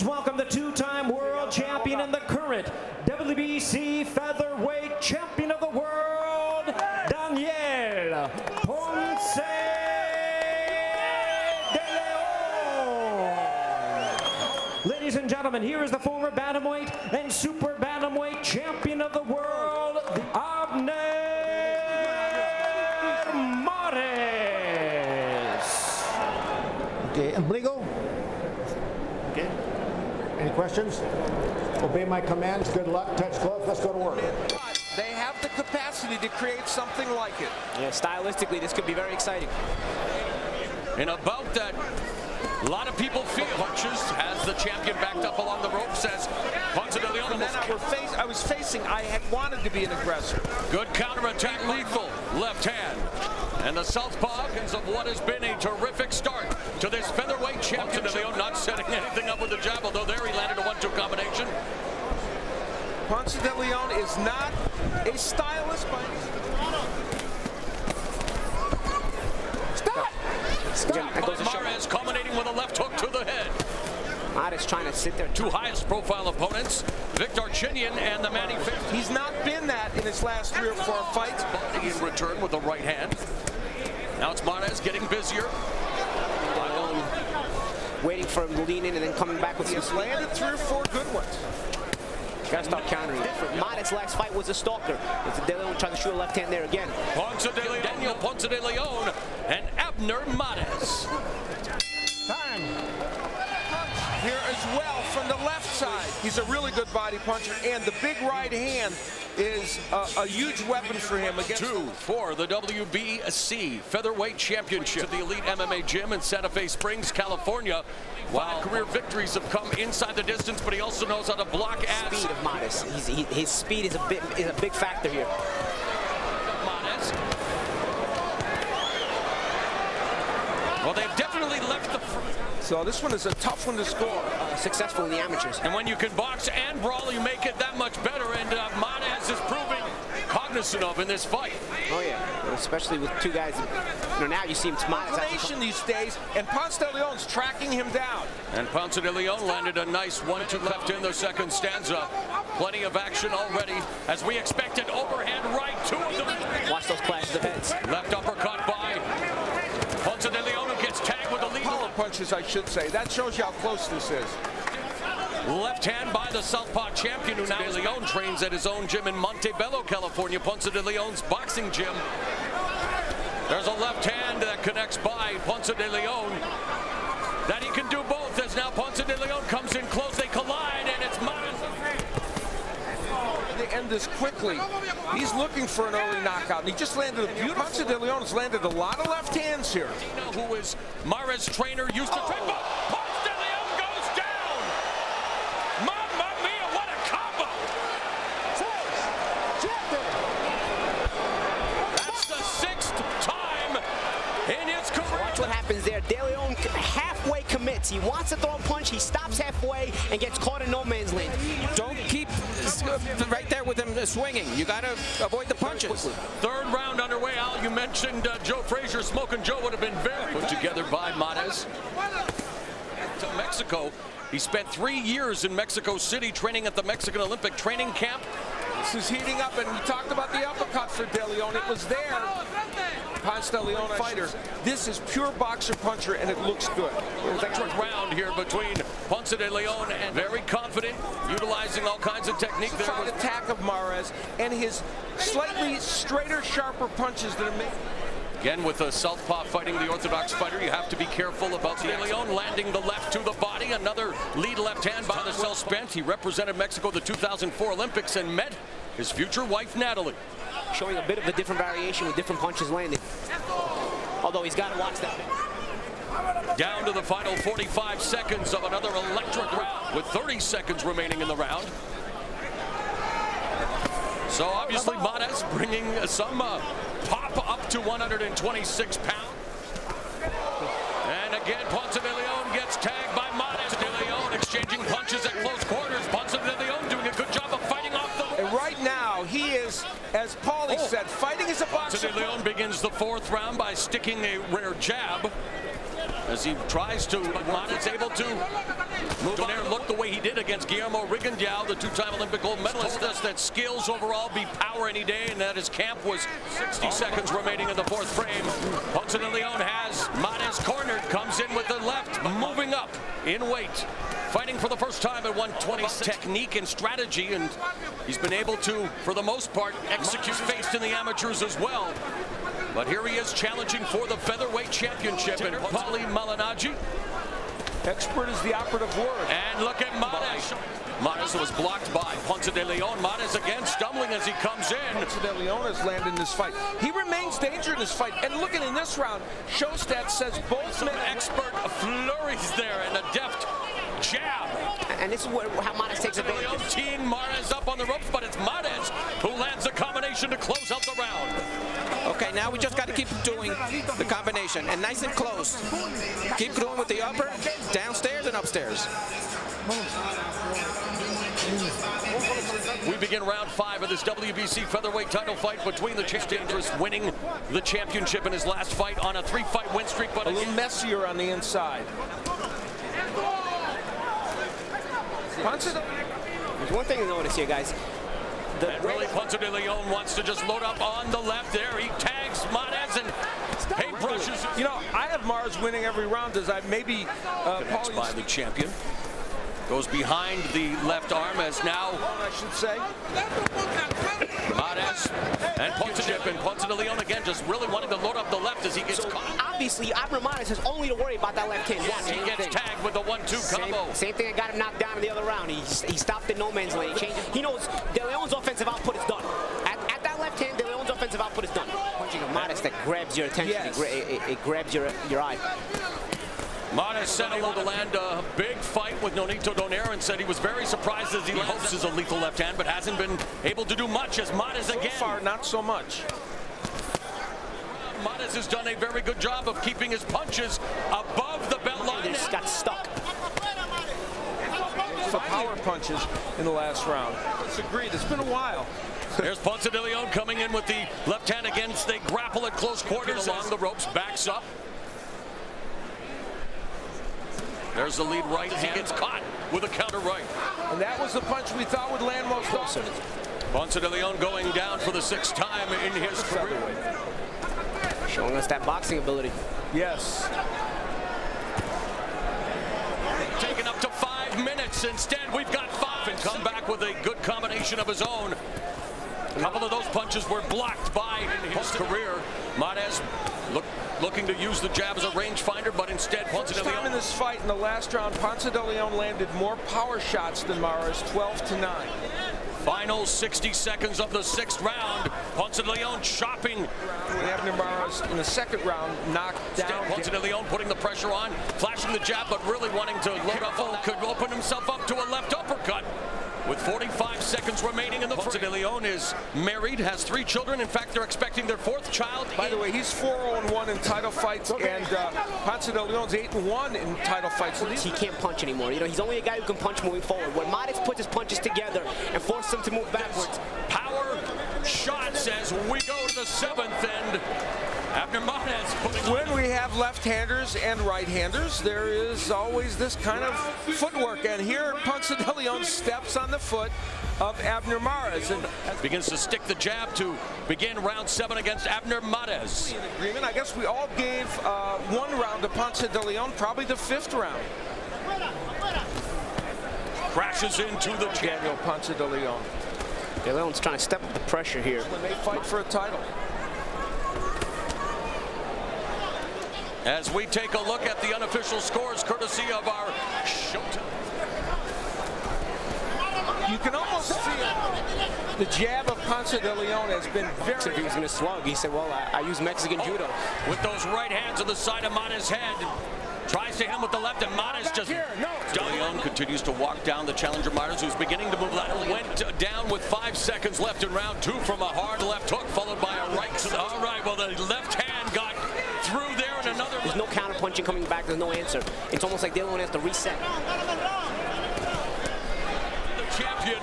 welcome the two-time world champion and the current WBC Featherweight Champion of the World, Daniel Ponce De Leon. Ladies and gentlemen, here is the former bantamweight and super bantamweight champion of the world, Abner Mares. Okay, ombligo. Okay. Any questions? Obey my commands. Good luck. Touch gloves. Let's go to work. They have the capacity to create something like it. Yeah, stylistically, this could be very exciting. In a bout that a lot of people feel punches, has the champion backed up along the rope, says Ponce De Leon. And then I was facing, I had wanted to be an aggressor. Good counterattack, lethal left hand. And the southpaw of what has been a terrific start to this featherweight champion. De Leon not setting anything up with the jab, although there he landed a 1-2 combination. Ponce De Leon is not a stylist by any Mares culminating with a left hook to the head. Mares trying to sit there. Two highest profile opponents, Victor Chinian and the man he faced. He's not been that in his last 3 or 4 fights. In return with the right hand. Now it's Mares getting busier. Waiting for him to lean in and then coming back with He's landed 3 or 4 good ones. Gotta start countering. Mares' last fight was a stalker. It's De Leon trying to shoot a left hand there again. Ponce De Leon, Daniel Ponce De Leon and Abner Mares. Time. Here as well from the left side. He's a really good body puncher, and the big right hand is a huge weapon for him against 2 for the WBC Featherweight Championship at the Elite MMA Gym in Santa Fe Springs, California. Wow. 5 career victories have come inside the distance, but he also knows how to block abs. Speed of Mares. His speed is a big factor here. Mares. Well, they've definitely left the front. So this one is a tough one to score. Successful in the amateurs. And when you can box and brawl, you make it that much better. And Mares is proving cognizant of in this fight. Oh yeah, especially with 2 guys. Now you see him Combination these days, and Ponce De Leon's tracking him down. And Ponce De Leon landed a nice 1-2 left in the second stanza. Plenty of action already, as we expected. Overhand right, 2 of them. Watch those clashes of heads. Left uppercut by Ponce De Leon, who gets tagged with a lead. Power punches, I should say. That shows you how close this is. Left hand by the southpaw champion, who now De Leon trains at his own gym in Montebello, California. Ponce De Leon's boxing gym. There's a left hand that connects by Ponce De Leon. That he can do both, as now Ponce De Leon comes in close. They collide, and it's Mares. They end this quickly. He's looking for an early knockout, and he just landed a beautiful. Ponce De Leon has landed a lot of left hands here. Who is Mares' trainer, used to train. Ponce De Leon goes down. Mamma mia, what a combo! That's the 6th time in his career. Watch what happens there. De Leon halfway commits. He wants to throw a punch. He stops halfway and gets caught in no man's land. Don't keep right there with him swinging. You got to avoid the punches. 3rd round underway. Al, you mentioned Joe Frazier. Smoking Joe would have been very put together by Mares. To Mexico. He spent 3 years in Mexico City training at the Mexican Olympic Training Camp. This is heating up, and we talked about the uppercut for De Leon. It was there. Ponce De Leon fighter. This is pure boxer puncher, and it looks good. Electric round here between Ponce De Leon, and very confident, utilizing all kinds of technique. There was attack of Mares and his slightly straighter, sharper punches that are made. Again, with a southpaw fighting the orthodox fighter, you have to be careful about De Leon landing the left to the body. Another lead left hand by the self-spent. He represented Mexico at the 2004 Olympics and met his future wife, Natalie. Showing a bit of a different variation with different punches landing. Although he's got to watch that. Down to the final 45 seconds of another electric round with 30 seconds remaining in the round. So obviously Mares bringing some pop up to 126 pounds. And again, Ponce De Leon gets tagged by Mares. De Leon exchanging punches at close quarters. Ponce De Leon doing a good job of fighting off the... And right now, he is, as Paulie said, fighting as a boxer. Ponce De Leon begins the 4th round by sticking a rare jab. as he tries to, but Mares able to move on there and look the way he did against Guillermo Rigondeaux, the two-time Olympic gold medalist. Told us that skills overall beat power any day, and that his camp was 60 seconds remaining in the fourth frame. Ponce De Leon has Mares cornered, comes in with the left, moving up in weight. Fighting for the first time at 126. Technique and strategy, and he's been able to, for the most part, execute. Faced in the amateurs as well. But here he is challenging for the featherweight championship in Pali Malignaggi. Expert is the operative word. And look at Mares. Mares was blocked by Ponce De Leon. Mares again stumbling as he comes in. Ponce De Leon has landed in this fight. He remains dangerous in this fight. And looking in this round, Showstat says both men expert flurries there and a deft jab. And this is how Mares takes advantage. Leon teeing Mares up on the ropes, but it's Mares who lands the combination to close out the round. Okay, now we just got to keep doing the combination, and nice and close. Keep going with the upper, downstairs and upstairs. We begin round 5 of this WBC featherweight title fight between the Dangerous, winning the championship in his last fight on a 3-fight win streak, but a little messier on the inside. There's one thing to notice here, guys. Really, Ponce De Leon wants to just load up on the left there. He tags Mares and paintbrushes. You know, I have Mares winning every round as I maybe connects by the champion. Goes behind the left arm as now, I should say. Mares and Ponce De Leon again just really wanting to load up the left as he gets caught. Obviously, Abner Mares has only to worry about that left hand. Yes, he gets tagged with the 1-2 combo. Same thing that got him knocked down in the other round. He stopped in no man's lane. He knows De Leon's offensive output is done. At that left hand, De Leon's offensive output is done. Punching a Mares that grabs your attention. Yes. It grabs your eye. Mares said he to land a big fight with Nonito Donaire and said he was very surprised as he hopes is a lethal left hand, but hasn't been able to do much as Mares again. So far, not so much. Mares has done a very good job of keeping his punches above the belt line. He just got stuck. For power punches in the last round. It's agreed. It's been a while. There's Ponce De Leon coming in with the left hand against. They grapple at close quarters along the ropes, backs up. There's the lead right as he gets caught with a counter right. And that was the punch we thought would land most often. Ponce De Leon going down for the 6th time in his career. Showing us that boxing ability. Yes. Taken up to 5 minutes. Instead, we've got 5. And come back with a good combination of his own. A couple of those punches were blocked by in his career. Mares looking to use the jab as a rangefinder, but instead Ponce De Leon. In this fight in the last round, Ponce De Leon landed more power shots than Mares, 12-9. Final 60 seconds of the 6th round. Ponce De Leon chopping. With Abner Mares in the 2nd round, knocked down. Ponce De Leon putting the pressure on, flashing the jab, but really wanting to load up. Could open himself up to a left uppercut. With 45 seconds remaining in the Ponce De Leon is married, has 3 children. In fact, they're expecting their 4th child. By the way, he's 4-1 in title fights, and Ponce De Leon's 8-1 in title fights. So he can't punch anymore. You know, he's only a guy who can punch moving forward. When Mares puts his punches together and forces him to move backwards. Power shots as we go to the 7th, and Abner Mares putting. When we have left-handers and right-handers, there is always this kind of footwork, and here Ponce De Leon steps on the foot of Abner Mares and begins to stick the jab to begin round 7 against Abner Mares. Agreement. I guess we all gave 1 round to Ponce De Leon, probably the 5th round. Crashes into the Daniel Ponce De Leon. De Leon's trying to step up the pressure here. When they fight for a title. As we take a look at the unofficial scores, courtesy of our Showtime. You can almost feel the jab of Ponce De Leon has been very. If he was going to slug, he said, well, I use Mexican judo. With those right hands on the side of Mares' head. Tries to hit him with the left, and Mares just. De Leon continues to walk down the challenger Mares, who's beginning to move laterally. Went down with 5 seconds left in round 2 from a hard left hook, followed by a right. All right, well, the left hand got through there, and another. There's no counter punching coming back. There's no answer. It's almost like De Leon has to reset. The champion.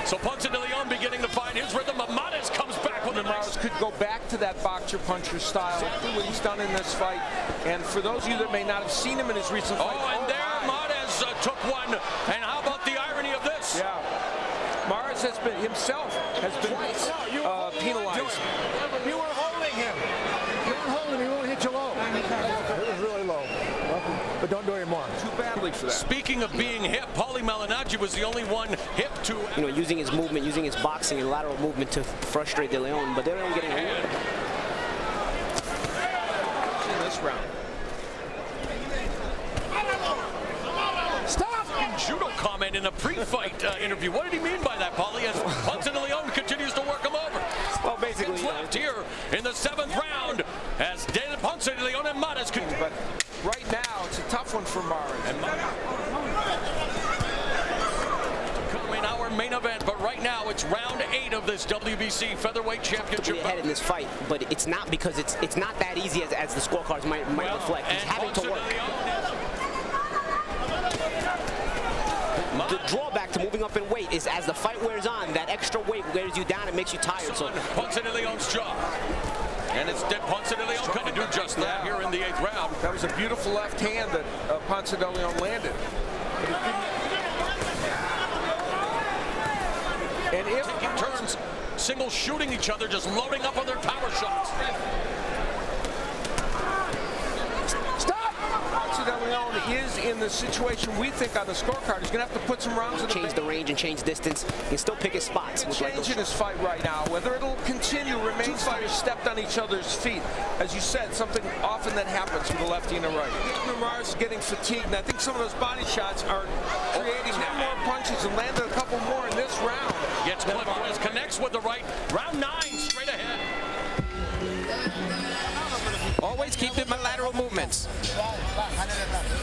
So Ponce De Leon beginning to find his rhythm, but Mares comes back with Abner Mares could go back to that boxer-puncher style, do what he's done in this fight. And for those of you that may not have seen him in his recent fight, and there Mares took one. And how about the irony of this? yeah, Mares has been himself penalized. You were holding him. You were holding him. He won't hit you low. It was really low. But don't do it anymore. Too badly for that. Speaking of being hip, Paulie Malignaggi was the only one hip to... You know, using his movement, using his boxing and lateral movement to frustrate De Leon, but De Leon getting a in this round. Stop! Judo comment in a pre-fight interview. What did he mean by that, Paulie? As Ponce De Leon continues to work him over. well, basically, Left here in the 7th round as Daniel Ponce De Leon and Mares can... But right now, it's a tough one for Mares. In our main event, but right now it's round 8 of this WBC Featherweight Championship. ahead in this fight, but it's not because it's not that easy as the scorecards might reflect. He's having to work. The drawback to moving up in weight is as the fight wears on, that extra weight wears you down and makes you tired. So Ponce De Leon's job. And it's Ponce De Leon going to do just that here in the 8th round. That was a beautiful left hand that Ponce De Leon landed. And if taking turns, single shooting each other, just loading up on their power shots. Stop! Ponce De Leon is in the situation we think on the scorecard. He's going to have to put some rounds in change the range and change distance. He can still pick his spots. Change in his fight right now. Whether it'll continue remains fighters stepped on each other's feet. As you said, something often that happens with a lefty and a right. Abner Mares is getting fatigued, and I think some of those body shots are creating more punches and landed a couple more in this round. Gets clipped, connects with the right. Round 9, straight ahead. Always keep in my lateral movements.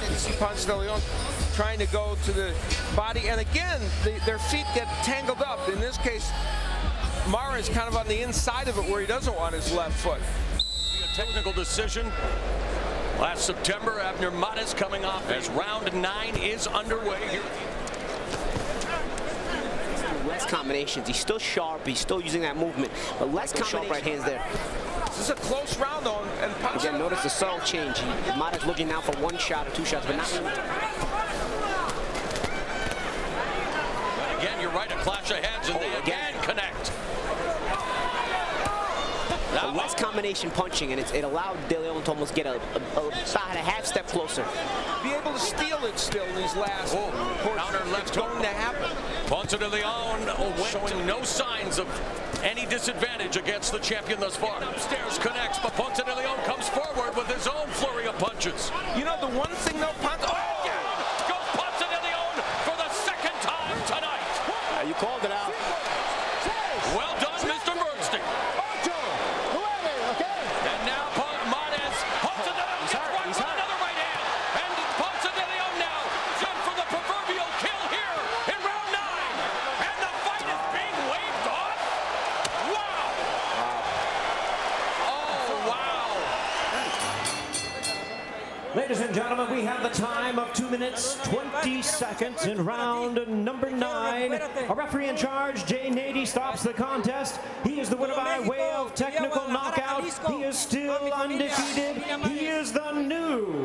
You see Ponce De Leon trying to go to the body, and again, their feet get tangled up. In this case, Mares kind of on the inside of it where he doesn't want his left foot. A technical decision. Last September, Abner Mares coming off as round 9 is underway here. Less combinations. He's still sharp. He's still using that movement, but less sharp right hands there. This is a close round, though, and Ponce... Again, notice the subtle change. Mares looking now for 1 shot or 2 shots, but not... Again, you're right, a clash of heads, and they again connect. Less combination punching, and it allowed De Leon to almost get about a half step closer. Be able to steal it still in these last counter left going to happen. Ponce De Leon showing no signs of any disadvantage against the champion thus far. Upstairs connects, but Ponce De Leon comes forward with his own flurry of punches. You know, the one thing, though, Ponce... Goes Ponce De Leon for the 2nd time tonight. You called it out. Well done, Mr. Bernstein. And now Mares, Ponce De Leon gets one with another right hand. And Ponce De Leon now done for the proverbial kill here in round 9. And the fight is being waved off. Wow. Oh, wow. Ladies and gentlemen, we have the time of 2 minutes, 20 seconds in round number 9. A referee in charge, Nady, stops the contest. He is the winner by way of technical knockout. He is still undefeated. He is the new